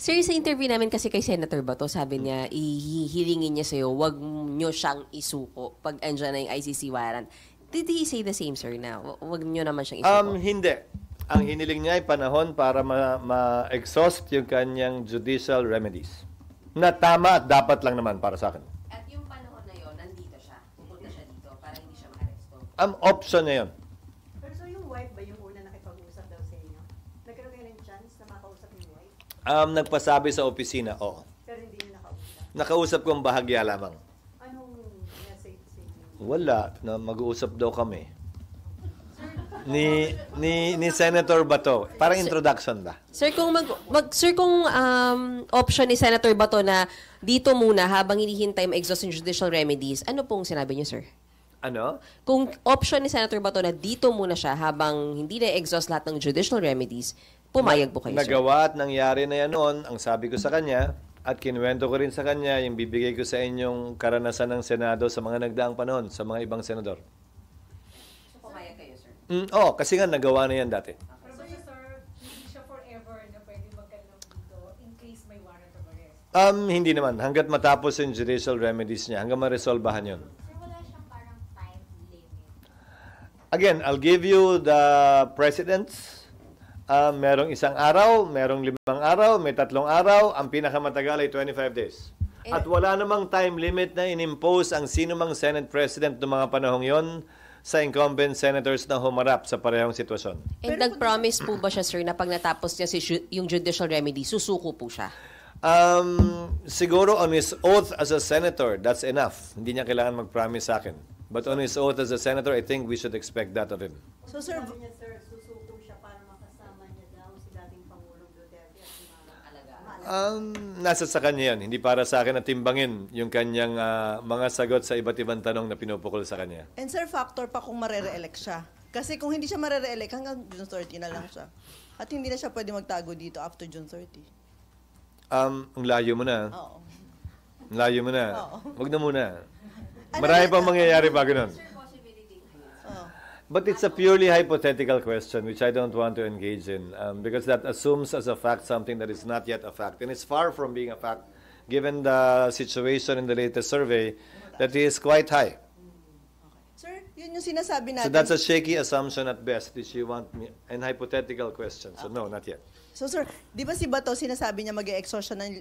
Sir, sa interview namin kasi kay Senator Bato, sabi niya, ihilingin niya sa'yo, wag nyo siyang isuko pag andyan na yung ICC warrant. Did he say the same, sir, na wag nyo naman siyang isuko? Hindi. Ang hiniling niya ay panahon para ma-exhaust yung kanyang judicial remedies. Na tama at dapat lang naman para sa akin. At yung panahon na yon, nandito siya. Pupunta siya dito para hindi siya ma-aresto. Option niya yun. Pero so yung wife ba yung una nakipag-usap daw sa inyo? Nagkaroon kayo ng chance na makausap yung wife? Nagpasabi sa opisina, oo. Pero hindi niyo nakausap? Nakausap ko ang bahagya lamang. Anong message sa inyo? Wala, na mag-uusap daw kami. Ni Senator Bato. Parang introduction ba? Sir, kung option ni Senator Bato na dito muna habang hinihintay ma-exhaust yung judicial remedies, ano pong sinabi niyo, sir? Ano? Kung option ni Senator Bato na dito muna siya habang hindi na-exhaust lahat ng judicial remedies, pumayag po kayo, sir? Nagawa at nangyari na yan noon, ang sabi ko sa kanya, at kinuwento ko rin sa kanya, yung bibigay ko sa inyong karanasan ng Senado sa mga nagdaang panahon, sa mga ibang senador. So, pumayag kayo, sir? Oo, kasi nga nagawa na yan dati. Pero sir, hindi siya forever na pwede magkaroon dito in case may warrant of arrest? Hindi naman. Hanggat matapos yung judicial remedies niya, hanggang ma-resolbahan yun. Sir, wala siyang parang time limit. Again, I'll give you the precedents. Merong 1 araw, merong 5 araw, may 3 araw. Ang pinakamatagal ay 25 days. At wala namang time limit na inimpose ang sinumang Senate President ng mga panahong yon sa incumbent senators na humarap sa parehong sitwasyon. And nag-promise po ba siya, sir, na pag natapos niya yung judicial remedy, susuko po siya? Siguro on his oath as a senator, that's enough. Hindi niya kailangan mag-promise sa akin. But on his oath as a senator, I think we should expect that of him. So sir, sabi niya sir, susuko siya para makasama niya daw si dating Pangulong Duterte at si Nasa sa kanya yan. Hindi para sa akin na timbangin yung kanyang mga sagot sa iba't ibang tanong na pinupukol sa kanya. And sir, factor pa kung marere-elect siya. Kasi kung hindi siya marere-elect, hanggang June 30 na lang siya. At hindi na siya pwede magtago dito after June 30. Ang layo mo na. Oo. Ang layo mo na. Oo. Huwag na muna. Marami pang mangyayari bago nun. Oo. But it's a purely hypothetical question which I don't want to engage in because that assumes as a fact something that is not yet a fact. And it's far from being a fact given the situation in the latest survey that is quite high. Sir, yun yung sinasabi natin. So that's a shaky assumption at best if you want me an hypothetical question. So no, not yet. So sir, di ba si Bato sinasabi niya mag-e-exhaust siya ng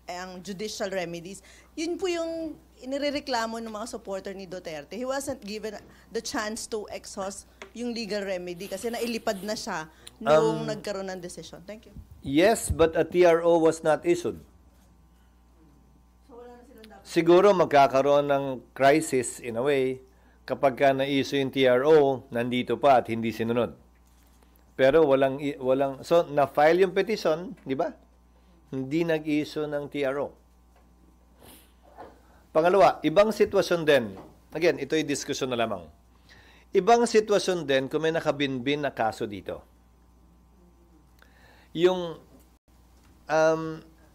ang judicial remedies? Yun po yung inireklamo ng mga supporter ni Duterte. He wasn't given the chance to exhaust yung legal remedy kasi nailipad na siya noong nagkaroon ng decision. Thank you. Yes, but a TRO was not issued. Siguro magkakaroon ng crisis in a way kapag ka na-issue yung TRO, nandito pa at hindi sinunod. Pero walang so na-file yung petition, di ba? Hindi nag-issue ng TRO. Pangalawa, ibang sitwasyon din. Again, ito'y diskusyon na lamang. Ibang sitwasyon din kung may nakabinbin na kaso dito. Yung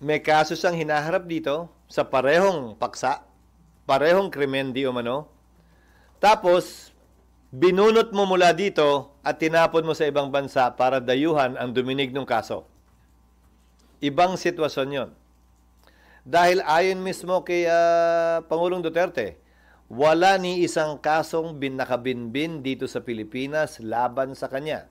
may kaso siyang hinaharap dito sa parehong paksa, parehong krimen di umano, tapos binunot mo mula dito at tinapon mo sa ibang bansa para dayuhan ang duminig ng kaso. Ibang sitwasyon yon. Dahil ayon mismo kay Pangulong Duterte, wala ni isang kasong nakabinbin dito sa Pilipinas laban sa kanya.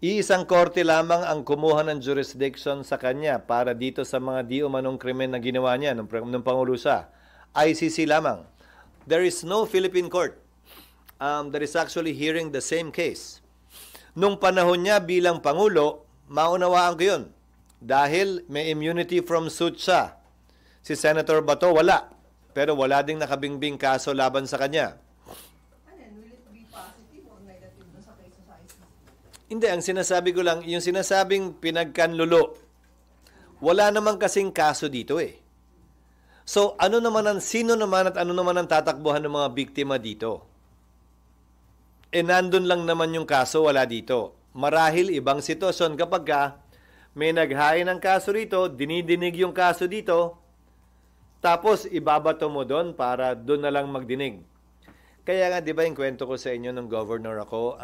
Iisang korte lamang ang kumuha ng jurisdiction sa kanya para dito sa mga di umanong krimen na ginawa niya nung Pangulo siya. ICC lamang. There is no Philippine court that is actually hearing the same case. Nung panahon niya bilang Pangulo, maunawaan ko yun. Dahil may immunity from suit siya. Si Senator Bato, wala. Pero wala ding nakabingbing kaso laban sa kanya. Will it be positive or negative sa case sa ICC? Hindi, ang sinasabi ko lang, yung sinasabing pinagkanlulo, wala naman kasing kaso dito eh. So, sino naman at ano naman ang tatakbuhan ng mga biktima dito? Nandun lang naman yung kaso, wala dito. Marahil ibang sitwasyon kapag may naghain ng kaso rito, dinidinig yung kaso dito, tapos ibabato mo doon para doon na lang magdinig. Kaya nga, di ba yung kwento ko sa inyo nung governor ako,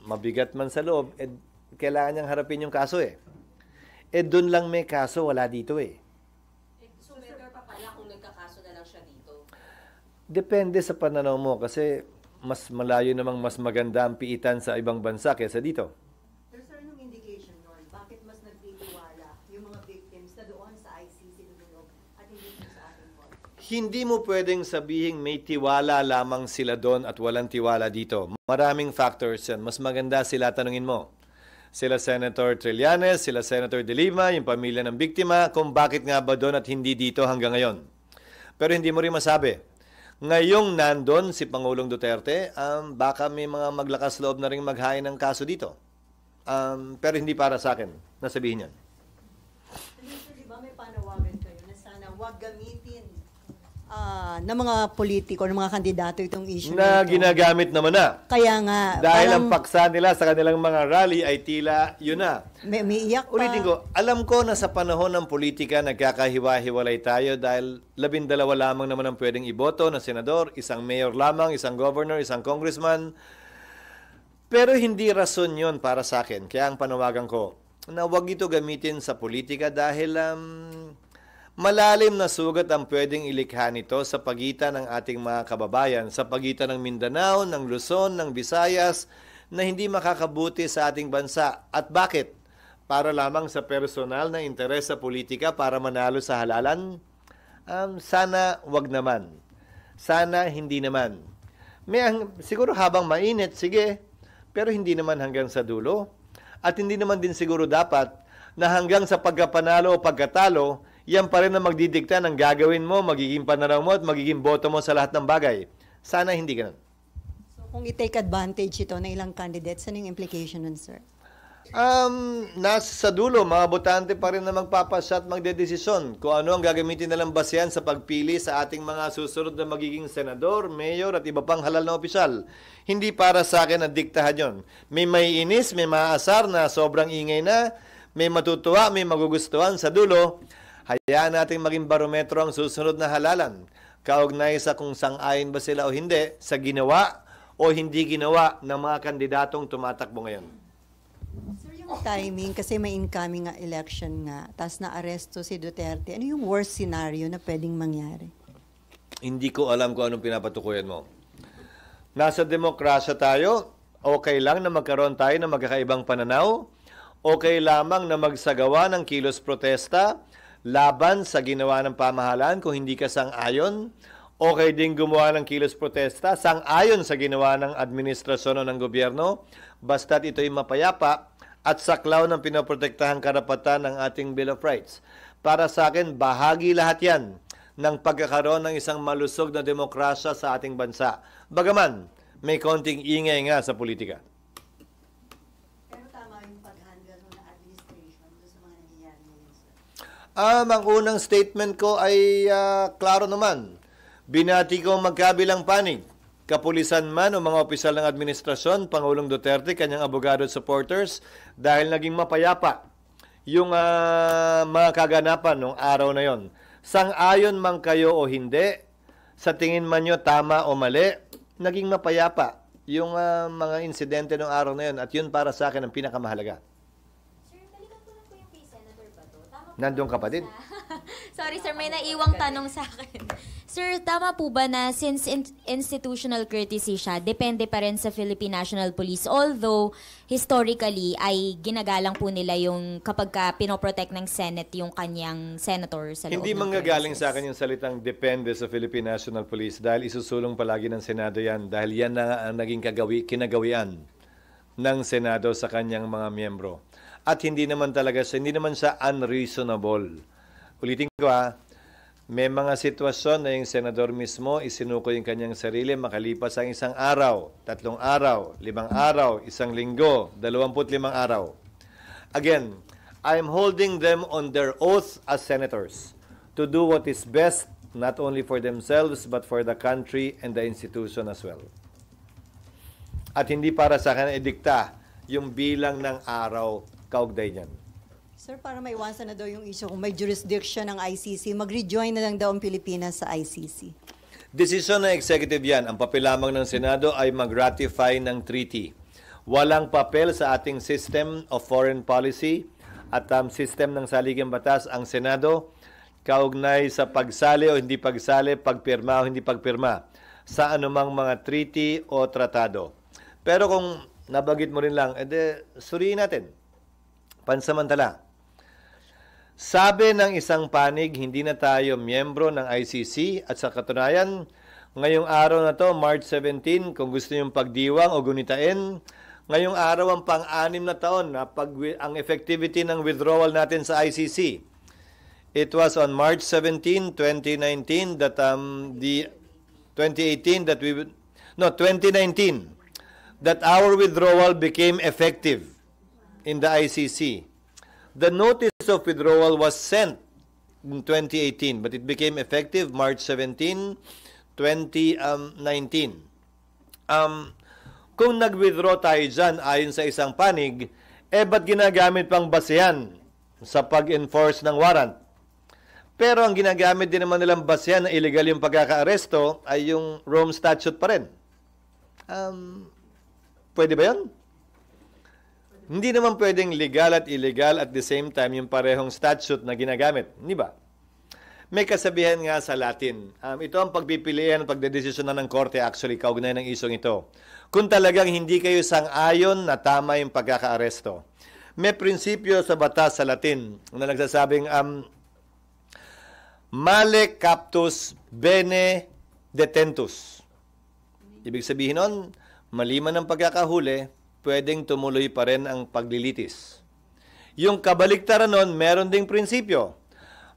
mabigat man sa loob, kailangan niyang harapin yung kaso eh. doon lang may kaso, wala dito eh. So, better pa pala kung nagkakaso na lang siya dito. Depende sa pananaw mo kasi mas malayo namang mas maganda ang piitan sa ibang bansa kaysa dito. Pero sir, anong indication nun? Bakit mas nagtitiwala yung mga victims na doon sa ICC Lulog at hindi dun sa ating court? Hindi mo pwedeng sabihing may tiwala lamang sila doon at walang tiwala dito. Maraming factors yan. Mas maganda sila tanungin mo. Sila Senator Trillanes, sila Senator De Lima, yung pamilya ng biktima, kung bakit nga ba doon at hindi dito hanggang ngayon. Pero hindi mo rin masabi. Ngayong nandun si Pangulong Duterte, baka may mga maglakas loob na rin maghain ng kaso dito. Pero hindi para sa akin, nasabihin yan. And then, sir, di ba may panawagan kayo na sana huwag gamitin ng mga politiko, ng mga kandidato itong issue Na ito. ginagamit naman na. Kaya nga, Dahil ang parang paksa nila sa kanilang mga rally ay tila yun na. may iyak pa. Ulitin ko, alam ko na sa panahon ng politika nagkakahiwa-hiwalay tayo dahil 12 lamang naman ang pwedeng iboto na senador, isang mayor lamang, isang governor, isang congressman. Pero hindi rason yon para sa akin. Kaya ang panawagan ko na huwag ito gamitin sa politika dahil malalim na sugat ang pwedeng ilikha nito sa pagitan ng ating mga kababayan, sa pagitan ng Mindanao, ng Luzon, ng Visayas, na hindi makakabuti sa ating bansa. At bakit? Para lamang sa personal na interes sa politika para manalo sa halalan? Sana wag naman. Sana hindi naman. Siguro habang mainit, sige, pero hindi naman hanggang sa dulo. At hindi naman din siguro dapat na hanggang sa pagkapanalo o pagkatalo, yan pa rin ang magdidikta ng gagawin mo, magiging pananaw mo at magiging boto mo sa lahat ng bagay. Sana hindi ganun. So, kung i-take advantage ito ng ilang candidates, ano yung implication nun, sir? Nasa sa dulo, mga botante pa rin na magpapasya at magdedesisyon kung ano ang gagamitin nilang basehan sa pagpili sa ating mga susunod na magiging senador, mayor at iba pang halal na opisyal. Hindi para sa akin na diktahan yon. May maiinis, may maaasar na sobrang ingay na, may matutuwa, may magugustuhan sa dulo. Hayaan natin maging barometro ang susunod na halalan. Kaugnay sa kung sang-ayon ba sila o hindi sa ginawa o hindi ginawa ng mga kandidatong tumatakbo ngayon. Sir, yung timing, kasi may incoming nga election nga, tapos na-aresto si Duterte, ano yung worst scenario na pwedeng mangyari? Hindi ko alam kung anong pinapatukuyan mo. Nasa demokrasya tayo, okay lang na magkaroon tayo ng magkakaibang pananaw, okay lamang na magsagawa ng kilos protesta, laban sa ginawa ng pamahalaan kung hindi ka sang-ayon. Okay din gumawa ng kilos protesta sang-ayon sa ginawa ng administrasyon o ng gobyerno basta't ito'y mapayapa at saklaw ng pinoprotektahang karapatan ng ating Bill of Rights. Para sa akin, bahagi lahat yan ng pagkakaroon ng isang malusog na demokrasya sa ating bansa. Bagaman, may konting ingay nga sa politika. Pero tama yung pag-handle ng administration doon sa mga nangyayari ngayon, sir. Ang unang statement ko ay klaro naman. Binati ko ang magkabilang panig. Kapulisan man o mga opisyal ng administrasyon, Pangulong Duterte, kanyang abogado at supporters, dahil naging mapayapa yung mga kaganapan noong araw na yon. Sang-ayon man kayo o hindi, sa tingin man nyo tama o mali, naging mapayapa yung mga insidente noong araw na yon. At yun para sa akin ang pinakamahalaga. Sir, balikan ko lang po yung kay Senator Bato. Tama po Nandun ka pa din. Sorry sir, may naiwang tanong sa akin. Sir, tama po ba na since institutional courtesy siya, depende pa rin sa Philippine National Police, although historically ay ginagalang po nila yung kapag ka pinoprotect ng Senate yung kanyang senator sa loob Hindi ng manggagaling premises? sa akin yung salitang depende sa Philippine National Police dahil isusulong palagi ng Senado yan dahil yan na nga ang naging kinagawian ng Senado sa kanyang mga miyembro. At hindi naman siya unreasonable. Ulitin ko may mga sitwasyon na yung senador mismo isinuko yung kanyang sarili makalipas ang 1 araw, 3 araw, 5 araw, 1 linggo, 25 araw. Again, I'm holding them on their oath as senators to do what is best not only for themselves but for the country and the institution as well. At hindi para sa akin idikta yung bilang ng araw kaugnay niyan. Sir, para maiwasan na daw yung issue kung may jurisdiction ng ICC, mag-rejoin na lang daw ang Pilipinas sa ICC. Desisyon ng executive yan. Ang papel lamang ng Senado ay mag-ratify ng treaty. Walang papel sa ating system of foreign policy at system ng saligang batas ang Senado kaugnay sa pagsali o hindi pagsali, pagpirma o hindi pagpirma sa anumang mga treaty o tratado. Pero kung nabagit mo rin lang, suriin natin. Pansamantala. Sabi ng isang panig, hindi na tayo miyembro ng ICC at sa katunayan, ngayong araw na to, March 17, kung gusto niyong pagdiwang o gunitain, ngayong araw ang pang-anim na taon na ang effectivity ng withdrawal natin sa ICC. It was on March 17, 2019 that 2019 that our withdrawal became effective in the ICC. The notice of withdrawal was sent in 2018, but it became effective March 17, 2019. Kung nag-withdraw tayo dyan ayon sa isang panig, ba't ginagamit pang basehan sa pag-enforce ng warrant? Pero ang ginagamit din naman nilang basehan na illegal yung pagkaka-aresto ay yung Rome Statute pa rin. Pwede ba yun? Hindi naman pwedeng legal at illegal at the same time yung parehong statute na ginagamit. Hindi ba? May kasabihan nga sa Latin. Ito ang pagpipilian at pagdedesisyonan ng korte actually kaugnay ng isong ito. Kung talagang hindi kayo sang-ayon na tama yung pagkaka-aresto. May prinsipyo sa batas sa Latin na nagsasabing male captus bene detentus. Ibig sabihin nun, maliman ng pagkakahuli, pwedeng tumuloy pa rin ang paglilitis. Yung kabaliktaran nun, meron ding prinsipyo.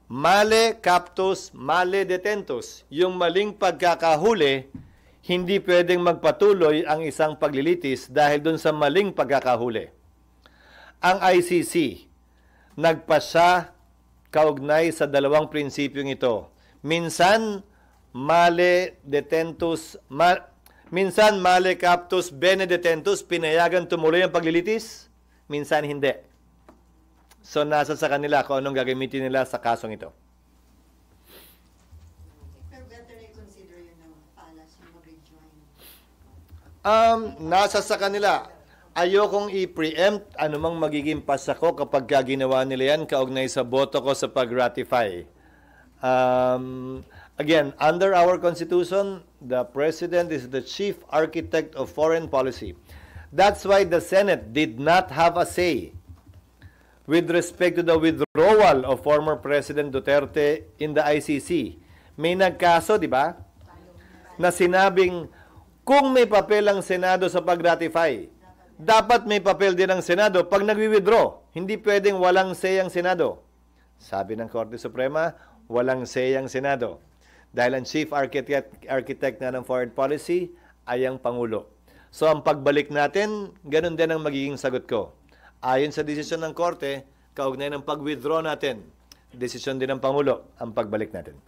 Male captus, male detentus. Yung maling pagkakahuli, hindi pwedeng magpatuloy ang isang paglilitis dahil dun sa maling pagkakahuli. Ang ICC, nagpasya kaugnay sa dalawang prinsipyong ito. Minsan, male detentus, minsan male captus bene detentus, pinayagan tumuloy ang paglilitis, minsan hindi. So nasa sa kanila kung anong gagamitin nila sa kasong ito. Pero better na i-consider yun ng palas yung mag-rejoin. Nasa sa kanila. Ayokong i-preempt anumang magiging pasako kapag ginawa nila yan kaugnay sa boto ko sa pag-ratify. Again, under our Constitution, the President is the chief architect of foreign policy. That's why the Senate did not have a say with respect to the withdrawal of former President Duterte in the ICC. May nagkaso, di ba? Na sinabing, kung may papel ang Senado sa pag-ratify, dapat may papel din ang Senado pag nagwi-withdraw. Hindi pwedeng walang say ang Senado. Sabi ng Korte Suprema, walang say ang Senado. Dahil ang chief architect na ng foreign policy ay ang Pangulo. So ang pagbalik natin, ganun din ang magiging sagot ko. Ayon sa desisyon ng Korte, kaugnay ng pag-withdraw natin, desisyon din ng Pangulo ang pagbalik natin.